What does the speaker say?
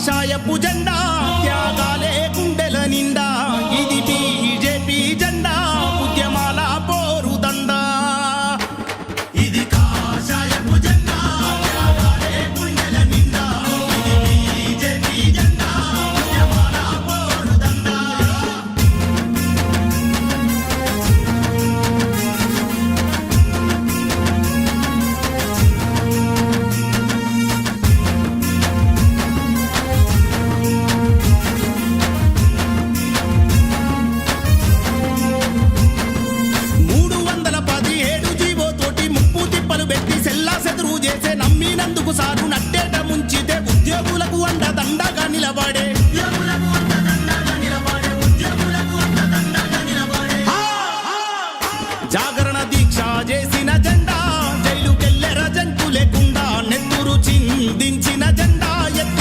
కాషాయపు జెండా త్యాగాలే గుండెల నిండా ఇది బీజేపీ జెండా ఉద్యమాల పోరు దండా ఇది కాషాయపు జెండా త్యాగాలే గుండెల నిండా ఇది బీజేపీ జెండా ఉద్యమాల పోరు దండా చేసే నమ్మినందుకు సారు నట్టేట ముంచితే ఉద్యోగులకు అండ దండ